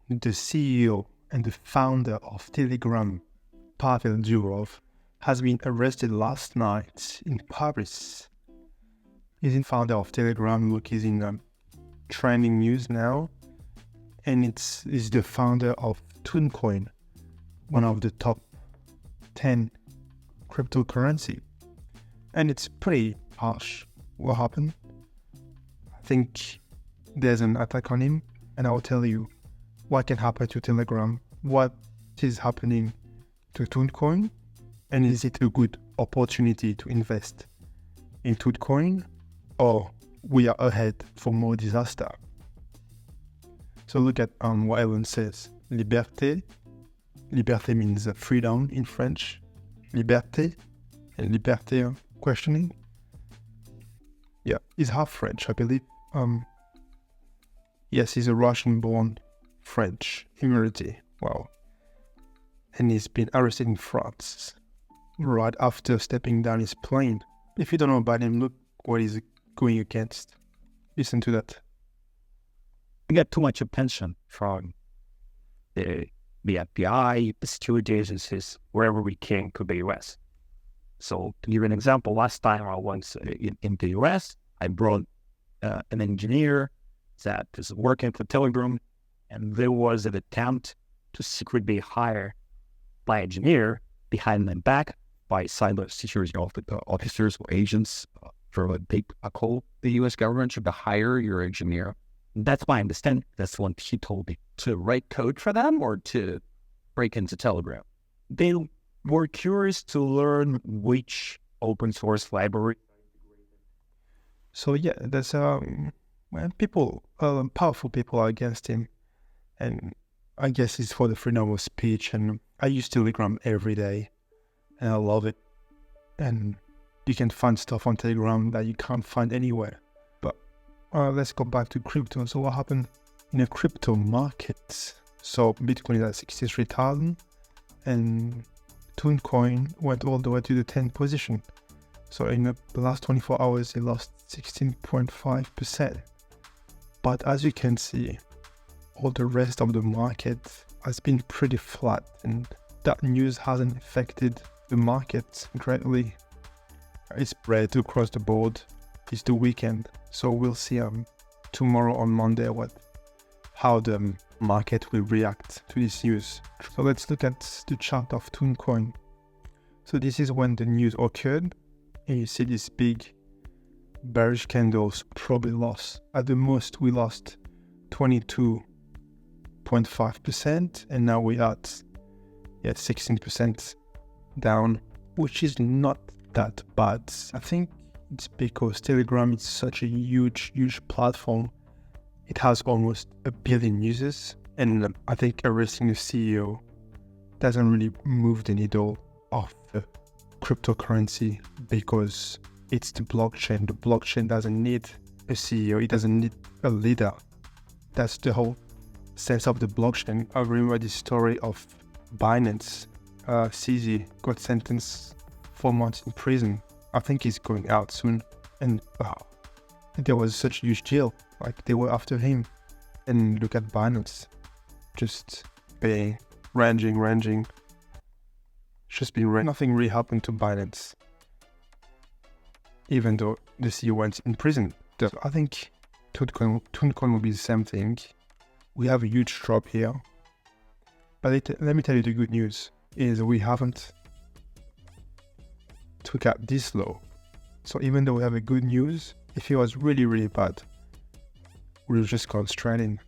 the CEO and the founder of Telegram, Pavel Durov, has been arrested last night in Paris. He's the founder of Telegram. Look, he's in trending news now. And he's the founder of Toncoin, one of the top 10 cryptocurrency. And it's pretty harsh what happened. I think there's an attack on him, and I'll tell you what can happen to Telegram, what is happening to Toncoin, and is it a good opportunity to invest in Toncoin, or we are ahead for more disaster. So look at what Elon says. Liberté. Liberté means freedom in French. Liberté. And liberté, questioning. Yeah, he's half French, I believe. Yes, he's a Russian-born French immigrant. Wow. And he's been arrested in France right after stepping down his plane. If you don't know about him, look what he's going against. Listen to that. We get too much attention from the FBI, the security agencies, wherever we came to the US. So to give you an example, last time I was in the US, I brought an engineer that is working for Telegram, and there was an attempt to secretly hire my engineer behind my back by cyber security officers or agents for a big call. The U.S. government should hire your engineer. That's my understanding. That's what he told me. To write code for them or to break into Telegram? They were curious to learn which open source library. So yeah, there's people, powerful people are against him, and I guess it's for the freedom of speech. And I use Telegram every day, and I love it. And you can find stuff on Telegram that you can't find anywhere. But let's go back to crypto. So what happened in the crypto market? So Bitcoin is at 63,000, and Toncoin went all the way to the 10th position. So in the last 24 hours, it lost 16.5%. But as you can see, all the rest of the market has been pretty flat, and that news hasn't affected the market greatly. It's spread across the board. It's the weekend, so we'll see tomorrow on Monday how the market will react to this news. So let's look at the chart of Toncoin. So this is when the news occurred, and you see this big bearish candles probably lost. At the most, we lost 22.5%, and now we're at 16% down, which is not that bad. I think it's because Telegram is such a huge platform. It has almost 1 billion users, and I think arresting the CEO doesn't really move the needle of the cryptocurrency because it's the blockchain. The blockchain doesn't need a CEO. It doesn't need a leader. That's the whole sense of the blockchain. I remember the story of Binance. CZ got sentenced 4 months in prison. I think he's going out soon. And there was such a huge deal. Like, they were after him. And look at Binance. Just paying, ranging. Just been nothing really happened to Binance, even though the CEO went in prison. So I think Toncoin will be the same thing. We have a huge drop here. But let me tell you the good news is we haven't took out this low. So even though we have a good news, if it was really bad, we'll just gone straight in.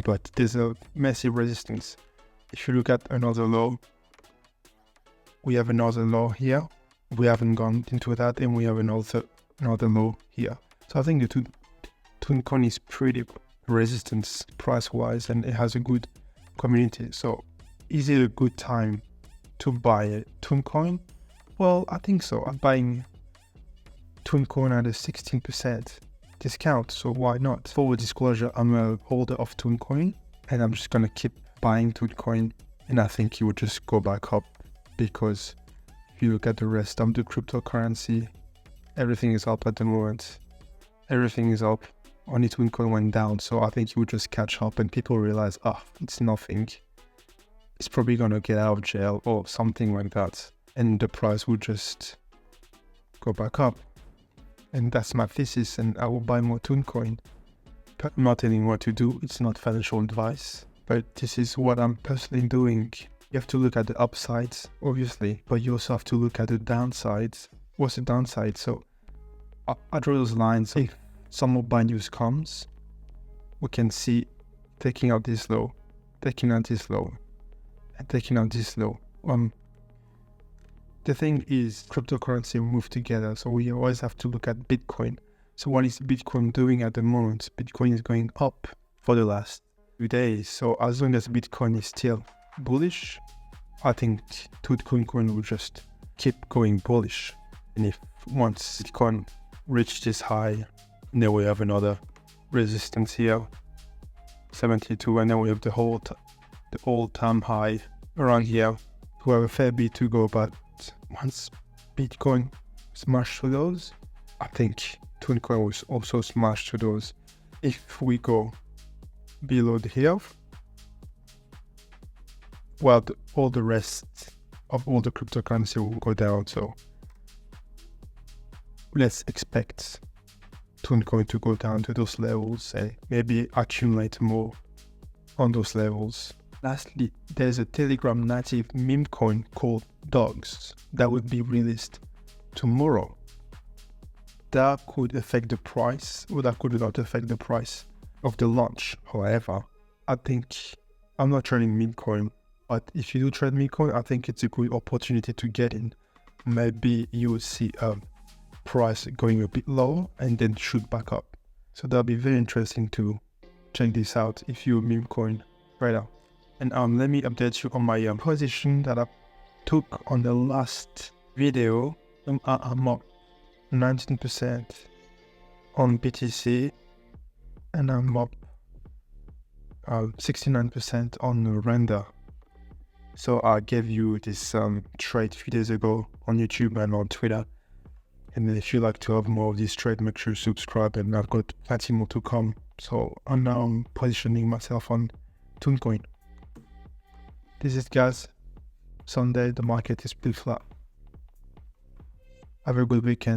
But there's a massive resistance. If you look at another low, we have another low here. We haven't gone into that, and we have another low here. So I think the Toncoin is pretty resistant price-wise, and it has a good community. So is it a good time to buy a Toncoin? Well, I think so. I'm buying Toncoin at a 16% discount, so why not? For disclosure, I'm a holder of Toncoin, and I'm just gonna keep buying Toncoin, and I think it would just go back up, because if you look at the rest of the cryptocurrency, everything is up at the moment. Everything is up. only Toncoin went down. So I think it would just catch up and people realize, it's nothing. It's probably going to get out of jail or something like that. And the price would just go back up. And that's my thesis, and I will buy more Toncoin. But I'm not telling you what to do. It's not financial advice. But this is what I'm personally doing. You have to look at the upsides, obviously, but you also have to look at the downsides. What's the downside? So I draw those lines. If some more buy news comes, we can see taking out this low, taking out this low, and taking out this low. The thing is, cryptocurrency move together, so we always have to look at Bitcoin. So what is Bitcoin doing at the moment? Bitcoin is going up for the last few days. So as long as Bitcoin is still bullish, I think Toncoin will just keep going bullish. And if once Bitcoin reaches this high, then we have another resistance here, 72, and then we have the all-time high around here. We have a fair bit to go, but once Bitcoin smash through those, I think Toncoin will also smash through those. If we go below here, well, all the rest of all the cryptocurrency will go down. So let's expect Toncoin to go down to those levels and maybe accumulate more on those levels. Lastly, there's a Telegram native meme coin called Dogs that would be released tomorrow. That could affect the price, or that could not affect the price of the launch. However, I think I'm not trading meme coin, but if you do trade meme coin, I think it's a good opportunity to get in. Maybe you will see a price going a bit low and then shoot back up. So that'll be very interesting to check this out if you're a meme coin trader. And let me update you on my position that I took on the last video. I'm up 19% on BTC, and I'm up 69% on Render. So I gave you this trade a few days ago on YouTube and on Twitter. And if you like to have more of this trade, make sure you subscribe, and I've got plenty more to come. So I'm now positioning myself on Toncoin. This is, guys, Sunday. The market is still flat. Have a good weekend.